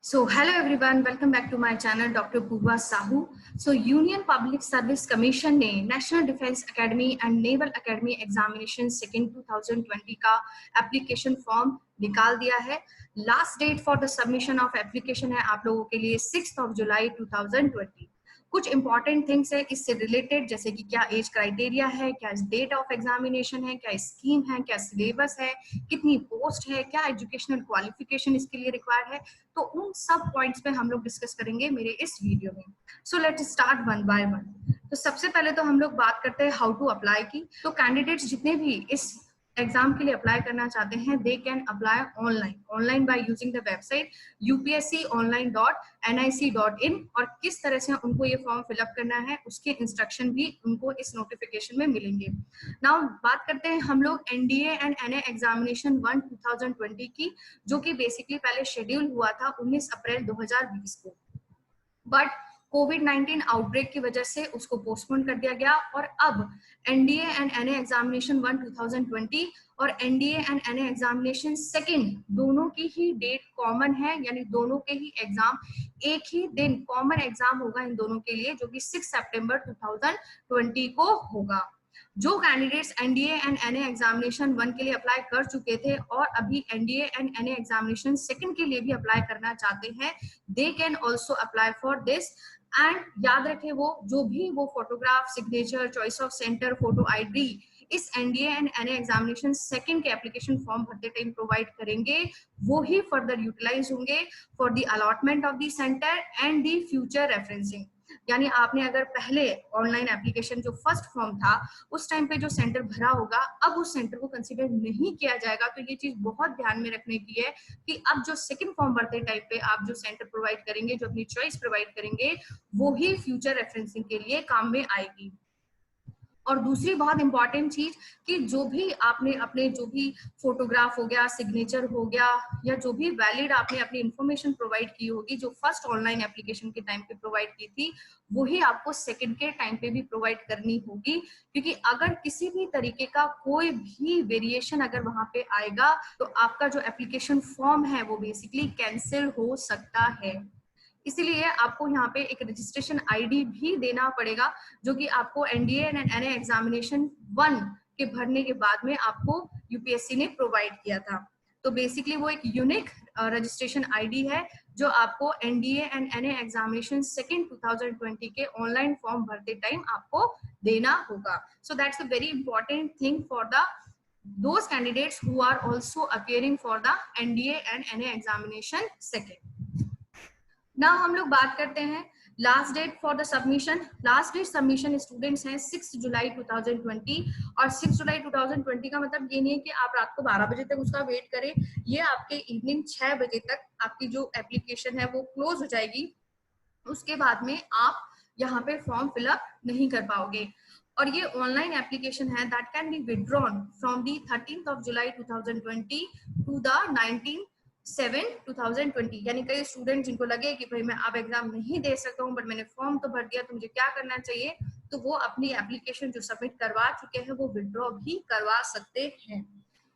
So hello everyone, welcome back to my channel Dr. Purva Sahu. So Union Public Service Commission ने National Defence Academy and Naval Academy Examination Second 2020 का application form निकाल दिया है। Last date for the submission of application है आप लोगों के लिए 6 जुलाई 2020। कुछ इंपॉर्टेंट थिंग्स है इससे रिलेटेड, जैसे कि क्या एज क्राइटेरिया है, क्या डेट ऑफ एग्जामिनेशन है, क्या स्कीम है, क्या सिलेबस है, कितनी पोस्ट है, क्या एजुकेशनल क्वालिफिकेशन इसके लिए रिक्वायर्ड है। तो उन सब पॉइंट्स पे हम लोग डिस्कस करेंगे मेरे इस वीडियो में। So let's start one by one. तो सबसे पहले तो हम लोग बात करते हैं हाउ टू अप्लाई की। तो कैंडिडेट्स जितने भी इस एग्जाम के लिए अप्लाई करना चाहते हैं, they can apply online by using the website upsconline.nic.in। और किस तरह से उनको ये फॉर्म फिलअप करना है उसके इंस्ट्रक्शन भी उनको इस नोटिफिकेशन में मिलेंगे। नाउ बात करते हैं हम लोग एनडीए एंड एनए एग्जामिनेशन 1 2020 की, जो कि बेसिकली पहले शेड्यूल हुआ था 19 अप्रैल 2020 को, बट कोविड-19 आउटब्रेक की वजह से उसको पोस्टपोन कर दिया गया। और अब एनडीए एंड एनए एग्जामिनेशन 1 2020 और NDA and NA examination second दोनों की ही डेट कॉमन है, यानी दोनों के ही एग्जाम एक ही दिन कॉमन एग्जाम होगा इन दोनों के लिए, जो कि 6 सितंबर 2020 को होगा। जो candidates NDA and NA examination 1 के लिए अप्लाई कर चुके थे और अभी एनडीए एंड एनए एग्जामिनेशन सेकंड के लिए भी अप्लाई करना चाहते हैं, they can also apply for this. And याद रखें, वो जो भी वो photograph, signature, choice of centre, photo ID इस NDA and NA examination second के एप्लीकेशन फॉर्म भरते टाइम प्रोवाइड करेंगे, वो ही फर्दर यूटिलाइज होंगे for the allotment of the centre and the future referencing. यानी आपने अगर पहले ऑनलाइन एप्लीकेशन जो फर्स्ट फॉर्म था उस टाइम पे जो सेंटर भरा होगा, अब उस सेंटर को कंसीडर नहीं किया जाएगा। तो ये चीज बहुत ध्यान में रखने की है कि अब जो सेकंड फॉर्म भरते टाइम पे आप जो सेंटर प्रोवाइड करेंगे, जो अपनी चॉइस प्रोवाइड करेंगे, वो ही फ्यूचर रेफरेंसिंग के लिए काम में आएगी। और दूसरी बहुत इंपॉर्टेंट चीज कि जो भी आपने अपने जो भी फोटोग्राफ हो गया, सिग्नेचर हो गया, या जो भी वैलिड आपने अपनी इंफॉर्मेशन प्रोवाइड की होगी जो फर्स्ट ऑनलाइन एप्लीकेशन के टाइम पे प्रोवाइड की थी, वही आपको सेकंड के टाइम पे भी प्रोवाइड करनी होगी। क्योंकि अगर किसी भी तरीके का कोई भी वेरिएशन अगर वहां पे आएगा तो आपका जो एप्लीकेशन फॉर्म है वो बेसिकली कैंसिल हो सकता है। इसीलिए आपको यहाँ पे एक रजिस्ट्रेशन आईडी भी देना पड़ेगा, जो कि आपको एनडीए एंड एनए एग्जामिनेशन 1 के भरने के बाद में आपको यूपीएससी ने प्रोवाइड किया था। तो बेसिकली वो एक यूनिक रजिस्ट्रेशन आईडी है जो आपको NDA and NA examination second 2020 के ऑनलाइन फॉर्म भरते टाइम आपको देना होगा। So that's a very important thing for the those candidates who are also appearing for the NDA and NA examination second। ना हम लोग बात करते हैं last date for the submission. Last date submission students हैं 6 जुलाई 2020। और 6 जुलाई 2020 का मतलब ये नहीं है कि आप रात को 12 बजे तक उसका वेट करें, ये आपके इवनिंग 6 बजे तक आपकी जो एप्लीकेशन है वो क्लोज हो जाएगी। उसके बाद में आप यहाँ पे फॉर्म फिलअप नहीं कर पाओगे। और ये ऑनलाइन एप्लीकेशन है that can be withdrawn from the 13 जुलाई 2020 टू द 19/7/2020। यानी कई स्टूडेंट जिनको लगे कि भाई मैं अब एग्जाम नहीं दे सकता हूँ बट मैंने फॉर्म तो भर दिया, तो मुझे क्या करना चाहिए, तो वो अपनी एप्लीकेशन जो सबमिट करवा चुके हैं वो विड्रॉ भी करवा सकते हैं।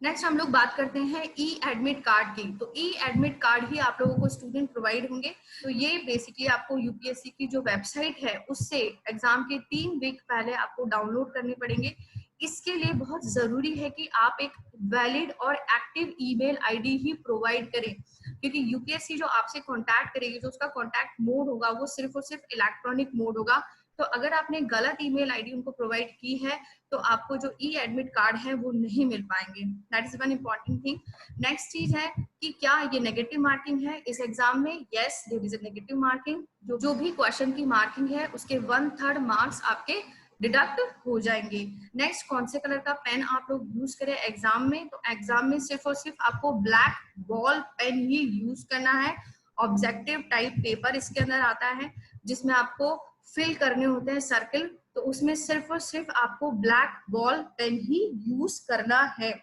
नेक्स्ट हम लोग बात करते हैं ई एडमिट कार्ड की। तो ई एडमिट कार्ड ही आप लोगों को स्टूडेंट प्रोवाइड होंगे। तो ये बेसिकली आपको यूपीएससी की जो वेबसाइट है उससे एग्जाम के 3 वीक पहले आपको डाउनलोड करने पड़ेंगे। इसके लिए बहुत जरूरी है कि आप एक वैलिड और एक्टिव ईमेल आईडी ही प्रोवाइड करें, क्योंकि यूपीएससी जो आपसे कांटेक्ट करेगी, जो उसका कांटेक्ट मोड होगा वो सिर्फ और सिर्फ इलेक्ट्रॉनिक मोड होगा। तो अगर आपने गलत ईमेल आईडी उनको प्रोवाइड की है तो आपको जो ई एडमिट कार्ड है वो नहीं मिल पाएंगे। That is one important thing. Next चीज है कि क्या ये नेगेटिव मार्किंग है इस एग्जाम में। Yes, there is a negative marking. जो भी क्वेश्चन की मार्किंग है उसके 1/3 मार्क्स आपके डिडक्ट हो जाएंगे। नेक्स्ट, कौन से कलर का पेन आप लोग यूज करें एग्जाम में। तो एग्जाम में सिर्फ और सिर्फ आपको ब्लैक बॉल पेन ही यूज करना है। ऑब्जेक्टिव टाइप पेपर इसके अंदर आता है जिसमें आपको फिल करने होते हैं सर्कल, तो उसमें सिर्फ और सिर्फ आपको ब्लैक बॉल पेन ही यूज करना है।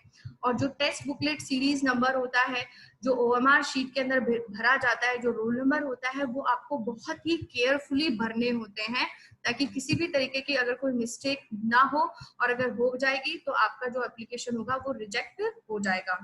और जो टेस्ट बुकलेट सीरीज नंबर होता है, जो ओएमआर शीट के अंदर भरा जाता है, जो रोल नंबर होता है, वो आपको बहुत ही केयरफुली भरने होते हैं ताकि किसी भी तरीके की अगर कोई मिस्टेक ना हो, और अगर हो जाएगी तो आपका जो एप्लीकेशन होगा वो रिजेक्ट हो जाएगा।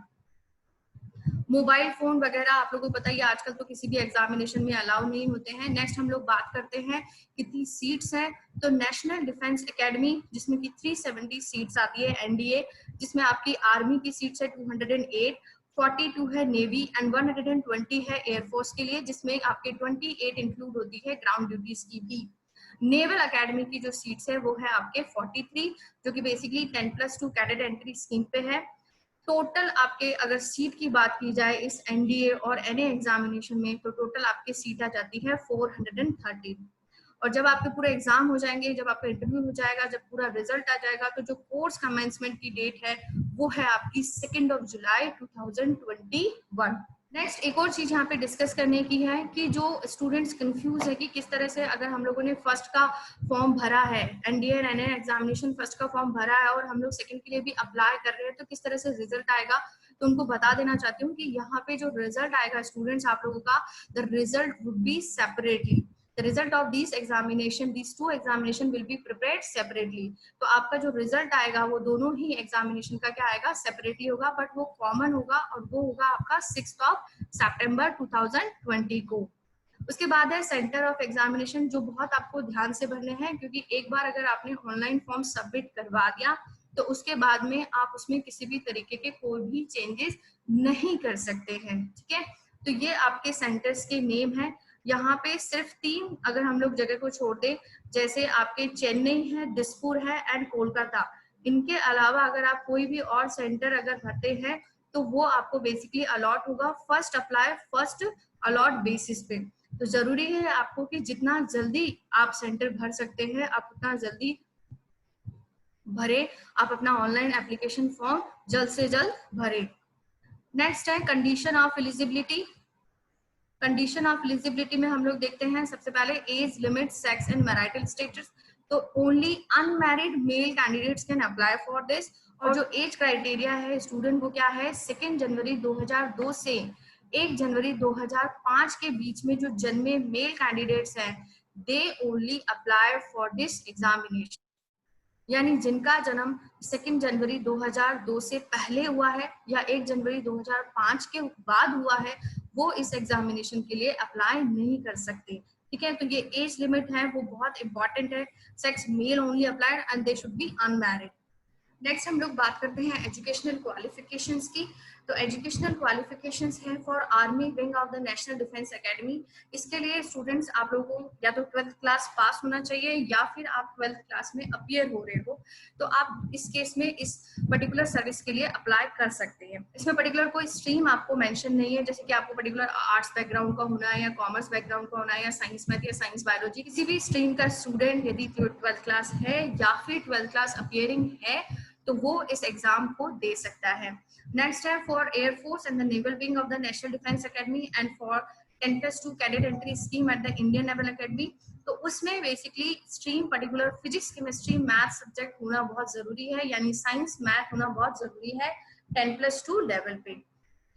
मोबाइल फोन वगैरह आप लोगों को पता ही है, आजकल तो किसी भी एग्जामिनेशन में अलाउ नहीं होते हैं। नेक्स्ट हम लोग बात करते हैं कितनी सीट्स हैं। तो नेशनल डिफेंस एकेडमी जिसमें कि 370 सीट्स आती है एनडीए, जिसमें आपकी आर्मी की सीट्स है 208, 42 है नेवी एंड 120 है एयरफोर्स के लिए, जिसमें आपके 28 इंक्लूड होती है ग्राउंड ड्यूटीज की भी। नेवल एकेडमी की जो सीट्स है वो है आपके 43, जो कि बेसिकली 10+2 कैडेट एंट्री स्कीम पे है। टोटल आपके अगर सीट की बात की जाए इस एनडीए और एनए एग्जामिनेशन में, तो टोटल आपके सीट आ जाती है 430। और जब आपके पूरे एग्जाम हो जाएंगे, जब आपका इंटरव्यू हो जाएगा, जब पूरा रिजल्ट आ जाएगा, तो जो कोर्स कमेंसमेंट की डेट है वो है आपकी 2 जुलाई 2021। नेक्स्ट एक और चीज यहाँ पे डिस्कस करने की है कि जो स्टूडेंट्स कंफ्यूज है कि किस तरह से, अगर हम लोगों ने फर्स्ट का फॉर्म भरा है, NDA and NA examination first का फॉर्म भरा है और हम लोग सेकंड के लिए भी अप्लाई कर रहे हैं, तो किस तरह से रिजल्ट आएगा। तो उनको बता देना चाहती हूँ कि यहाँ पे जो रिजल्ट आएगा स्टूडेंट्स आप लोगों का, the result would be separately. The result of these two examination will be prepared separately. तो आपका जो रिजल्ट आएगा वो दोनों ही एग्जामिनेशन का क्या आएगा, सेपरेटली होगा, बट वो कॉमन होगा और वो होगा आपका 6 सितंबर 2020 को। उसके बाद है सेंटर ऑफ एग्जामिनेशन, जो बहुत आपको ध्यान से भरने हैं, क्योंकि एक बार अगर आपने ऑनलाइन फॉर्म सबमिट करवा दिया तो उसके बाद में आप उसमें किसी भी तरीके के कोई भी चेंजेस नहीं कर सकते हैं। ठीक है, तो ये आपके सेंटर्स के नेम है। यहाँ पे सिर्फ 3 अगर हम लोग जगह को छोड़ दें, जैसे आपके चेन्नई है, दिसपुर है एंड कोलकाता, इनके अलावा अगर आप कोई भी और सेंटर अगर भरते हैं तो वो आपको बेसिकली अलॉट होगा first apply first allot basis पे। तो जरूरी है आपको कि जितना जल्दी आप सेंटर भर सकते हैं आप उतना जल्दी भरे, आप अपना ऑनलाइन एप्लीकेशन फॉर्म जल्द से जल्द भरे। नेक्स्ट है condition of eligibility. Condition of eligibility में हम लोग देखते हैं सबसे पहले age limit, sex and marital status. तो only unmarried male candidates can apply for this. और जो एज क्राइटेरिया है स्टूडेंट को क्या है, 2 जनवरी 2002 से 1 जनवरी 2005 के बीच में जो जन्मे मेल कैंडिडेट्स हैं, they only apply for this examination. यानी जिनका जन्म 2 जनवरी 2002 से पहले हुआ है या 1 जनवरी 2005 के बाद हुआ है, वो इस एग्जामिनेशन के लिए अप्लाई नहीं कर सकते। ठीक है, तो ये एज लिमिट है वो बहुत इंपॉर्टेंट है। Sex mail only applied and they should be unmarried. Next हम लोग बात करते हैं एजुकेशनल क्वालिफिकेशंस की। तो एजुकेशनल क्वालिफिकेशंस है for army wing of the national Defence academy. इसके लिए स्टूडेंट्स आप लोगों को या तो 12th क्लास पास होना चाहिए या फिर आप 12th क्लास में अपीयर हो रहे हो, तो आप इस केस में इस पर्टिकुलर सर्विस के लिए अप्लाई कर सकते हैं। इसमें पर्टिकुलर कोई स्ट्रीम आपको मेंशन नहीं है, जैसे कि आपको पर्टिकुलर आर्ट्स बैकग्राउंड का होना है या कॉमर्स बैकग्राउंड का होना है या साइंस मैथ या साइंस बायोलॉजी, किसी भी स्ट्रीम का स्टूडेंट यदि 12th क्लास है या फिर 12th क्लास अपीयरिंग है तो वो इस एग्जाम को दे सकता है। नेक्स्ट है for air force and the naval wing of the national Defence Academy and for 10+2 cadet entry scheme at the Indian naval academy. तो उसमें basically stream particular physics, chemistry, math subject होना बहुत जरूरी है, यानी साइंस मैथ होना बहुत जरूरी है 10+2 लेवल पे।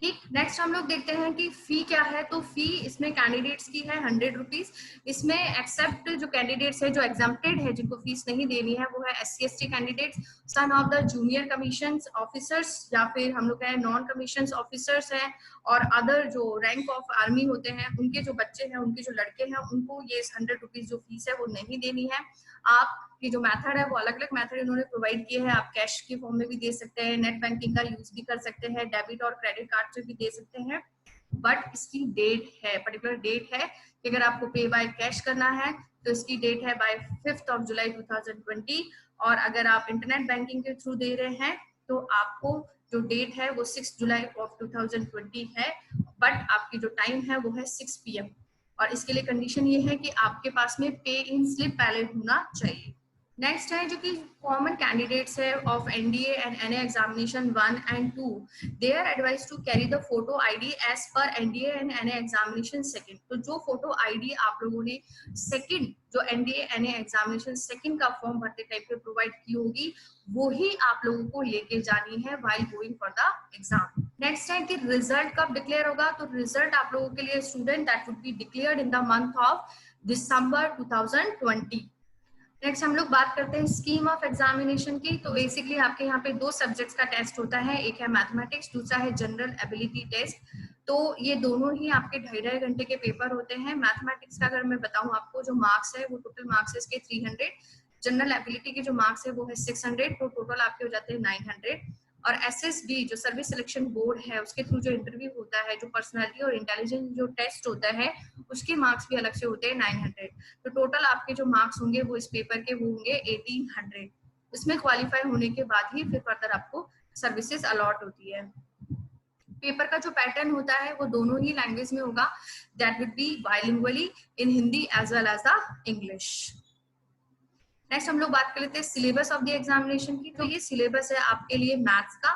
ठीक, नेक्स्ट हम लोग देखते हैं कि फी क्या है। तो फी इसमें कैंडिडेट्स की है 100 रुपीज। इसमें एक्सेप्ट जो कैंडिडेट्स है जो एग्जाम्प्टेड है, जिनको फीस नहीं देनी है, वो है SC/ST candidates, son of the junior commission officers या फिर हम लोग कहें नॉन कमीशन ऑफिसर्स हैं, और अदर जो रैंक ऑफ आर्मी होते हैं उनके जो बच्चे हैं, उनके जो लड़के हैं, उनको ये 100 रुपीज जो फीस है वो नहीं देनी है। आप ये जो मेथड है वो अलग अलग मेथड इन्होंने प्रोवाइड किए हैं। आप कैश के फॉर्म में भी दे सकते हैं, नेट बैंकिंग का यूज भी कर सकते हैं, डेबिट और क्रेडिट कार्ड से भी दे सकते हैं। बट इसकी डेट है, पर्टिकुलर डेट है कि अगर आपको पे बाय कैश करना है तो इसकी डेट है बाय 5 जुलाई 2020, और अगर आप इंटरनेट बैंकिंग के थ्रू दे रहे हैं तो आपको जो डेट है वो 6 जुलाई ऑफ 2020 है, बट आपकी जो टाइम है वो है 6 PM। और इसके लिए कंडीशन ये है कि आपके पास में पे इन स्लिप पहले होना चाहिए। नेक्स्ट है जो कि कॉमन कैंडिडेट्स है of NDA and NA examination 1 and 2, they are advise to carry the photo ID as per NDA and NA examination second. तो जो फोटो आईडी आप लोगों ने सेकंड जो एनडीए एनए एग्जामिनेशन सेकंड का फॉर्म भरते type पे प्रोवाइड की होगी, वो ही आप लोगों को लेके जानी है while going for the exam. Next है कि रिजल्ट कब डिक्लेयर होगा। तो रिजल्ट आप लोगों के लिए student that would be declared in the month of December 2020। Next हम लोग बात करते हैं स्कीम ऑफ एग्जामिनेशन की। तो बेसिकली आपके यहाँ पे 2 सब्जेक्ट्स का टेस्ट होता है, एक है मैथमेटिक्स, दूसरा है जनरल एबिलिटी टेस्ट। तो ये दोनों ही आपके 2.5 घंटे के पेपर होते हैं। मैथमेटिक्स का अगर मैं बताऊं आपको, जो मार्क्स है वो टोटल मार्क्स है इसके 300, जनरल एबिलिटी के जो मार्क्स है वो है 600, तो टोटल आपके हो जाते हैं 900। और एसएसबी जो सर्विस सिलेक्शन बोर्ड है, उसके थ्रू जो इंटरव्यू होता है, जो पर्सनालिटी और इंटेलिजेंस जो टेस्ट होता है, उसके मार्क्स भी अलग से होते हैं 900। तो टोटल आपके जो मार्क्स होंगे वो इस पेपर के वो होंगे 1800। इसमें क्वालिफाई होने के बाद ही फिर फर्दर आपको सर्विसेज अलॉट होती है। पेपर का जो पैटर्न होता है वो दोनों ही लैंग्वेज में होगा, that will be bilingually in Hindi as well as the English. Next हम लोग बात कर लेते हैं सिलेबस ऑफ द एग्जामिनेशन की। तो ये सिलेबस है आपके लिए मैथ्स का।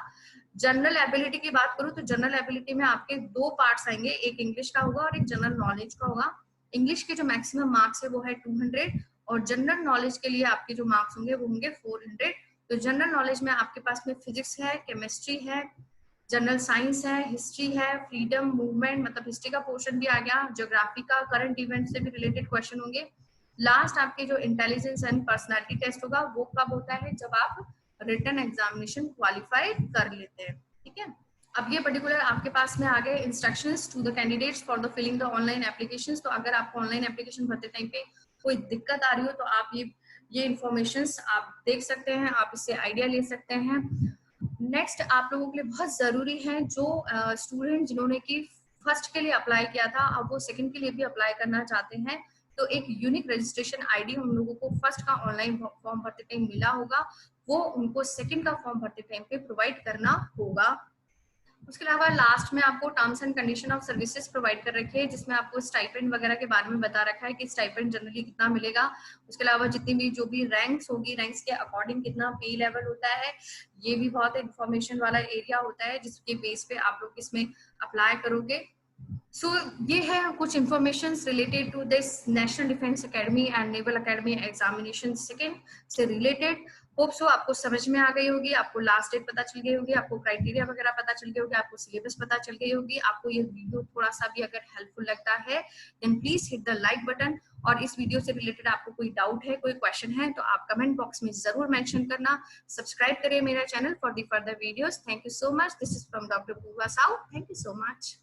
जनरल एबिलिटी की बात करूं तो जनरल एबिलिटी में आपके 2 पार्ट्स आएंगे, एक इंग्लिश का होगा और एक जनरल नॉलेज का होगा। इंग्लिश के जो मैक्सिमम मार्क्स है वो है 200 और जनरल नॉलेज के लिए आपके जो मार्क्स होंगे वो होंगे 400। तो जनरल नॉलेज में आपके पास में फिजिक्स है, केमिस्ट्री है, जनरल साइंस है, हिस्ट्री है, फ्रीडम मूवमेंट मतलब हिस्ट्री का पोर्शन भी आ गया, ज्योग्राफी का करंट इवेंट से भी रिलेटेड क्वेश्चन होंगे। लास्ट आपके जो इंटेलिजेंस एंड पर्सनालिटी टेस्ट होगा वो कब होता है, जब आप रिटन एग्जामिनेशन क्वालिफाई कर लेते हैं। ठीक है, अब ये पर्टिकुलर आपके पास में आ गए instructions to the candidates for the filling the online applications. तो अगर आपको ऑनलाइन एप्लीकेशन भरते टाइम पे कोई दिक्कत आ रही हो तो आप ये इन्फॉर्मेशंस आप देख सकते हैं, आप इससे आइडिया ले सकते हैं। नेक्स्ट आप लोगों के लिए बहुत जरूरी है, जो स्टूडेंट जिन्होंने की फर्स्ट के लिए अप्लाई किया था, अब वो सेकंड के लिए भी अप्लाई करना चाहते हैं, तो एक यूनिक रजिस्ट्रेशन आईडी उन लोगों को फर्स्ट का ऑनलाइन फॉर्म भरते टाइम मिला होगा, वो उनको सेकंड का फॉर्म भरते टाइम पे प्रोवाइड करना होगा। उसके अलावा लास्ट में आपको terms and condition of services provide कर रखी है, जिसमें आपको स्टाइपेंड वगैरह के बारे में बता रखा है कि स्टाइपेंड जनरली कितना मिलेगा। उसके अलावा जितनी भी जो भी रैंक्स होगी, रैंक्स के अकॉर्डिंग कितना पे लेवल होता है, ये भी बहुत इन्फॉर्मेशन वाला एरिया होता है जिसके बेस पे आप लोग इसमें अप्लाई करोगे। सो ये है कुछ information related to this National Defence Academy and Naval Academy examination second से रिलेटेड। होप सो आपको समझ में आ गई होगी, आपको लास्ट डेट पता चल गई होगी, आपको क्राइटेरिया वगैरह पता चल गई होगी, आपको सिलेबस पता चल गई होगी। आपको ये वीडियो थोड़ा सा भी अगर हेल्पफुल लगता है then please hit the like button. और इस वीडियो से रिलेटेड आपको कोई डाउट है, कोई क्वेश्चन है, तो आप कमेंट बॉक्स में जरूर मेंशन करना। सब्सक्राइब करिए मेरा channel for the further videos. Thank you so much. This is from doctor Purva Sau. Thank you so much.